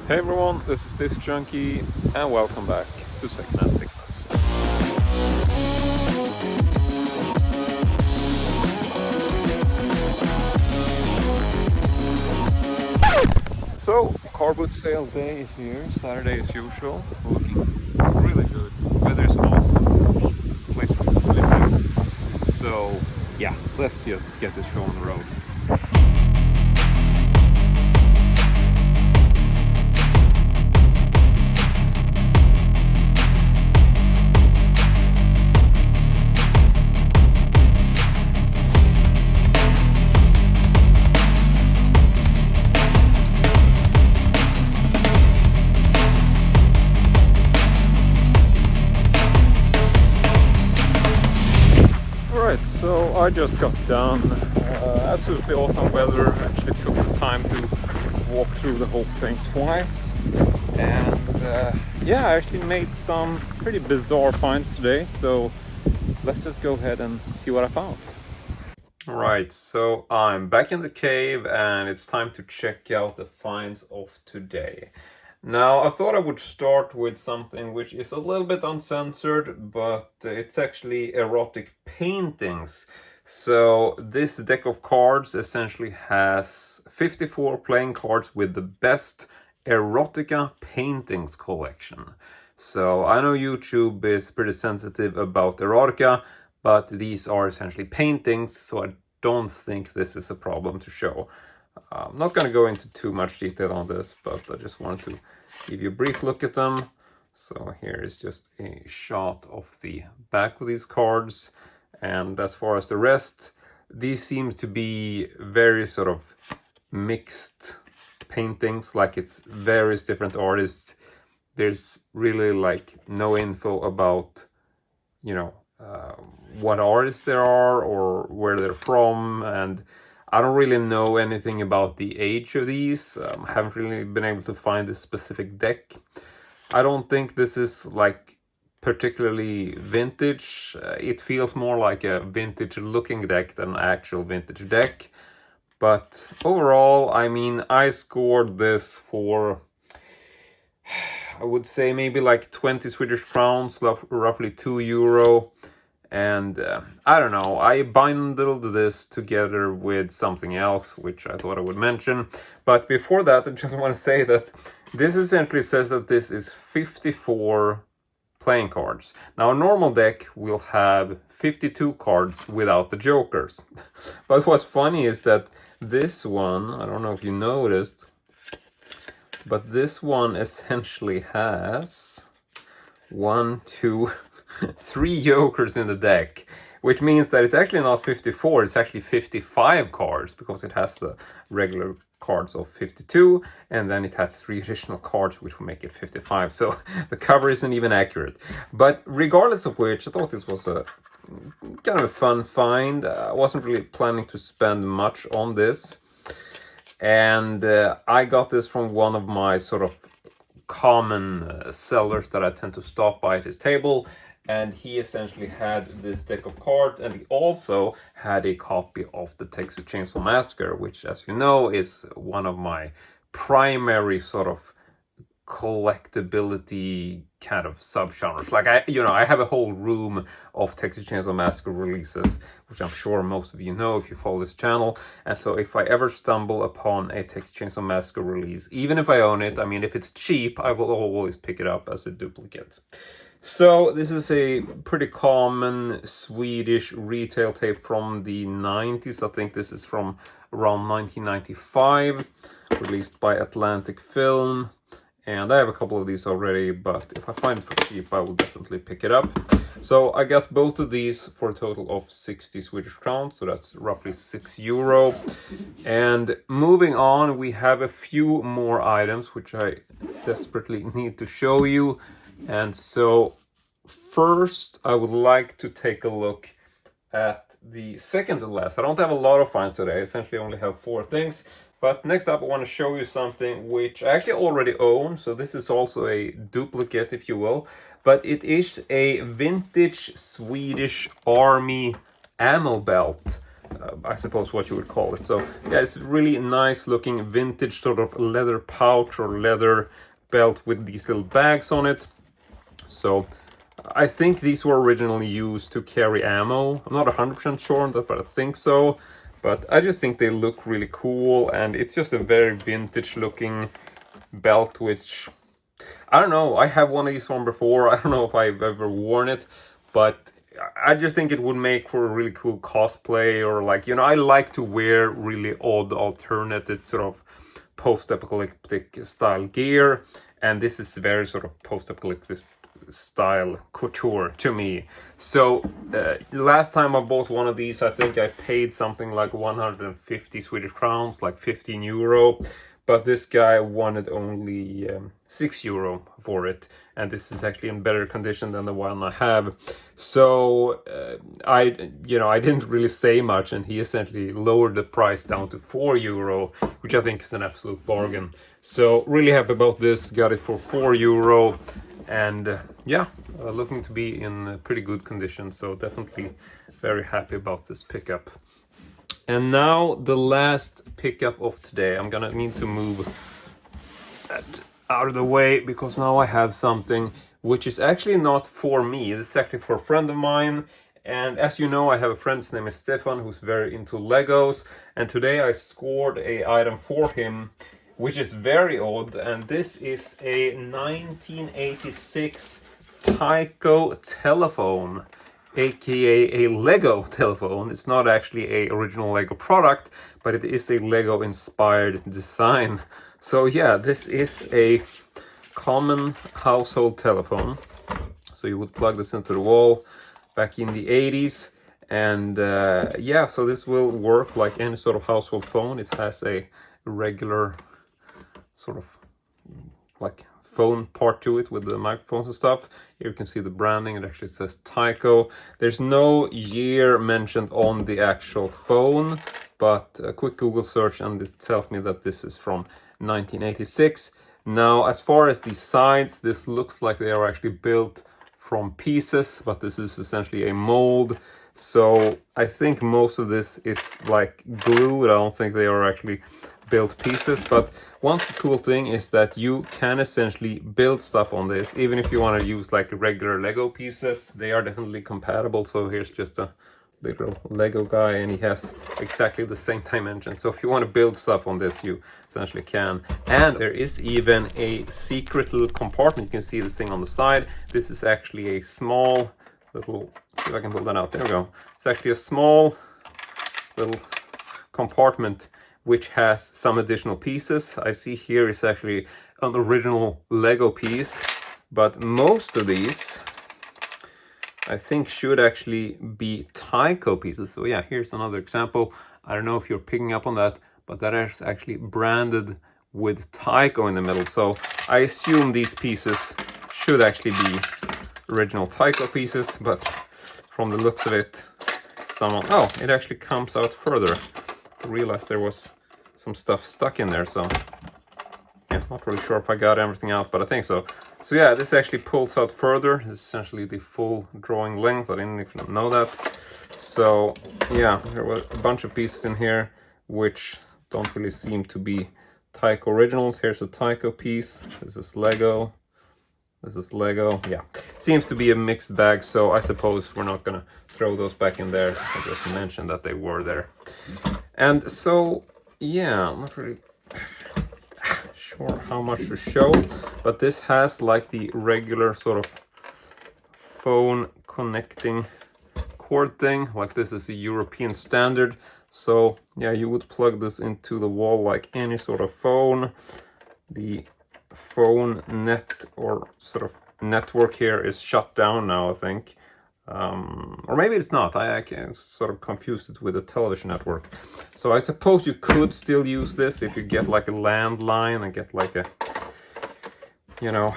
Hey everyone, this is Disc Junkie and welcome back to Secondhand Sickness. So, carboot sale day is here, Saturday as usual, looking really good, weather is awesome, place is really big. So yeah, let's just get this show on the road. Alright, so I just got done. Absolutely awesome weather. Actually took the time to walk through the whole thing twice. And yeah, I actually made some pretty bizarre finds today. So let's just go ahead and see what I found. Alright, so I'm back in the cave and it's time to check out the finds of today. Now, I thought I would start with something which is a little bit uncensored, but it's actually erotic paintings. So this deck of cards essentially has 54 playing cards with the best erotica paintings collection. So I know YouTube is pretty sensitive about erotica, but these are essentially paintings, so I don't think this is a problem to show. I'm not going to go into too much detail on this, but I just wanted to give you a brief look at them. So here is just a shot of the back of these cards. And as far as the rest, these seem to be very sort of mixed paintings, like it's various different artists. There's really like no info about, what artists there are or where they're from, and I don't really know anything about the age of these. I haven't really been able to find a specific deck. I don't think this is like particularly vintage. It feels more like a vintage looking deck than an actual vintage deck. But overall, I mean, I scored this for, I would say maybe like 20 Swedish crowns, roughly €2. And I don't know, I bundled this together with something else, which I thought I would mention. But before that, I just want to say that this essentially says that this is 54 playing cards. Now, a normal deck will have 52 cards without the jokers. But what's funny is that this one, I don't know if you noticed, but this one essentially has 3 jokers in the deck, which means that it's actually not 54, it's actually 55 cards, because it has the regular cards of 52 and then it has 3 additional cards, which will make it 55. So the cover isn't even accurate. But regardless of which, I thought this was a kind of a fun find. I wasn't really planning to spend much on this, and I got this from one of my sort of common sellers that I tend to stop by at his table. And he essentially had this deck of cards, and he also had a copy of the Texas Chainsaw Massacre, which, as you know, is one of my primary sort of collectability kind of subgenres. Like I have a whole room of Texas Chainsaw Massacre releases, which I'm sure most of you know if you follow this channel. And so if I ever stumble upon a Texas Chainsaw Massacre release, even if I own it, I mean, if it's cheap, I will always pick it up as a duplicate. So this is a pretty common Swedish retail tape from the 90s. I think this is from around 1995, released by Atlantic Film. And I have a couple of these already, but if I find it for cheap, I will definitely pick it up. So I got both of these for a total of 60 Swedish crowns, so that's roughly €6. And moving on, we have a few more items, which I desperately need to show you. And so first I would like to take a look at the second to last. I don't have a lot of finds today, I essentially only have 4 things. But next up I want to show you something which I actually already own, so this is also a duplicate, if you will. But it is a vintage Swedish Army ammo belt I suppose what you would call it. So yeah, it's really nice looking vintage sort of leather pouch or leather belt with these little bags on it. So I think these were originally used to carry ammo. I'm not 100% sure on that, but I think so. But I just think they look really cool, and it's just a very vintage looking belt, which I don't know. I have one of these from before. I don't know if I've ever worn it, but I just think it would make for a really cool cosplay, or like, you know, I like to wear really odd alternative sort of post-apocalyptic style gear, and this is very sort of post-apocalyptic style couture to me. So last time I bought one of these, I think I paid something like 150 Swedish crowns, like 15 euro. But this guy wanted only 6 euro for it, and this is actually in better condition than the one I have. So I didn't really say much, and he essentially lowered the price down to 4 euro, which I think is an absolute bargain. So really happy about this. Got it for 4 euro, and looking to be in pretty good condition. So definitely very happy about this pickup. And now the last pickup of today. I'm gonna need to move that out of the way, because now I have something which is actually not for me. This is actually for a friend of mine. And as you know, I have a friend, his name is Stefan, who's very into Legos. And today I scored a item for him, which is very odd. And this is a 1986 Tyco telephone, aka a Lego telephone. It's not actually a original Lego product, but it is a Lego inspired design. So yeah, this is a common household telephone. So you would plug this into the wall back in the 80s, and so this will work like any sort of household phone. It has a regular sort of like phone part to it with the microphones and stuff. Here you can see the branding. It actually says Tyco. There's no year mentioned on the actual phone, but a quick Google search and it tells me that this is from 1986. Now, as far as the sides, this looks like they are actually built from pieces, but this is essentially a mold. So I think most of this is like glued. I don't think they are actually built pieces, but one cool thing is that you can essentially build stuff on this, even if you want to use like regular Lego pieces. They are definitely compatible. So here's just a little Lego guy, and he has exactly the same dimensions. So if you want to build stuff on this, you essentially can. And there is even a secret little compartment. You can see this thing on the side. This is actually a small little, see if I can pull that out. There we go. It's actually a small little compartment which has some additional pieces. I see here is actually an original Lego piece, but most of these I think should actually be Tyco pieces. So yeah, here's another example. I don't know if you're picking up on that, but that is actually branded with Tyco in the middle. So I assume these pieces should actually be original Tyco pieces, but from the looks of it, it actually comes out further. I realized there was some stuff stuck in there, so yeah, not really sure if I got everything out, but I think so. So yeah, this actually pulls out further. This is essentially the full drawing length. I didn't even know that. So yeah, there were a bunch of pieces in here which don't really seem to be Tyco originals. Here's a Tyco piece. This is Lego. This is Lego. Yeah, seems to be a mixed bag, so I suppose we're not gonna throw those back in there. I just mentioned that they were there. And so yeah, I'm not really sure how much to show, but this has like the regular sort of phone connecting cord thing. Like this is a European standard. So yeah, you would plug this into the wall like any sort of phone. The phone net or sort of network here is shut down now, I think. Or maybe it's not. I can sort of confused it with a television network. So I suppose you could still use this if you get like a landline and get like a, you know,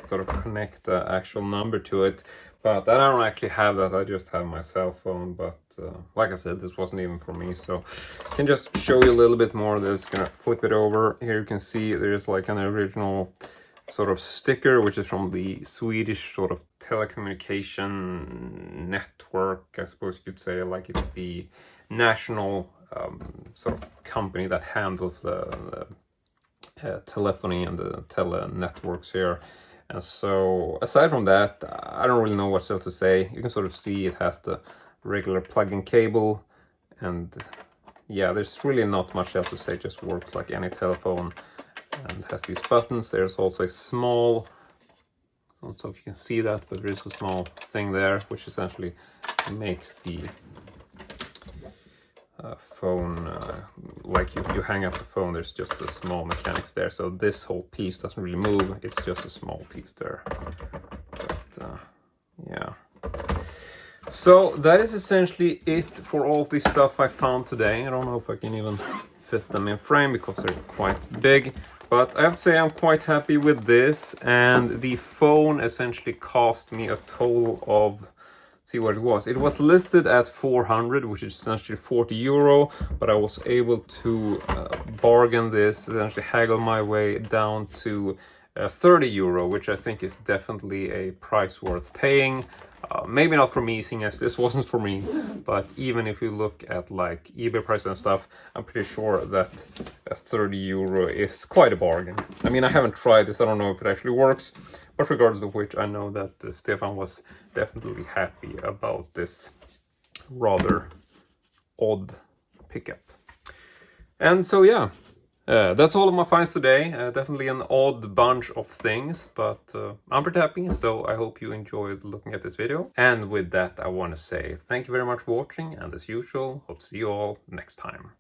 sort of connect the actual number to it. But I don't actually have that. I just have my cell phone. But like I said, this wasn't even for me. So I can just show you a little bit more of this. Gonna flip it over. Here you can see there's like an original sort of sticker, which is from the Swedish sort of telecommunication network, I suppose you could say. Like it's the national sort of company that handles the telephony and the tele networks here. And so aside from that, I don't really know what else to say. You can sort of see it has the regular plug-in cable, and yeah, there's really not much else to say. It just works like any telephone and has these buttons. There's also a small, I don't know if you can see that, but there is a small thing there which essentially makes the phone, like you hang up the phone, there's just a small mechanics there, so this whole piece doesn't really move, it's just a small piece there. But yeah, so that is essentially it for all the stuff I found today. I don't know if I can even fit them in frame because they're quite big, but I have to say I'm quite happy with this. And the phone essentially cost me a total of, see what it was. It was listed at 400, which is essentially 40 euro, but I was able to bargain this, essentially haggle my way down to 30 euro, which I think is definitely a price worth paying. Maybe not for me, seeing as this wasn't for me, but even if you look at like eBay prices and stuff, I'm pretty sure that 30 euro is quite a bargain. I mean, I haven't tried this, I don't know if it actually works, but regardless of which, I know that Stefan was definitely happy about this rather odd pickup. And so yeah, that's all of my finds today. Definitely an odd bunch of things, but I'm pretty happy, so I hope you enjoyed looking at this video. And with that, I want to say thank you very much for watching, and as usual, hope to see you all next time.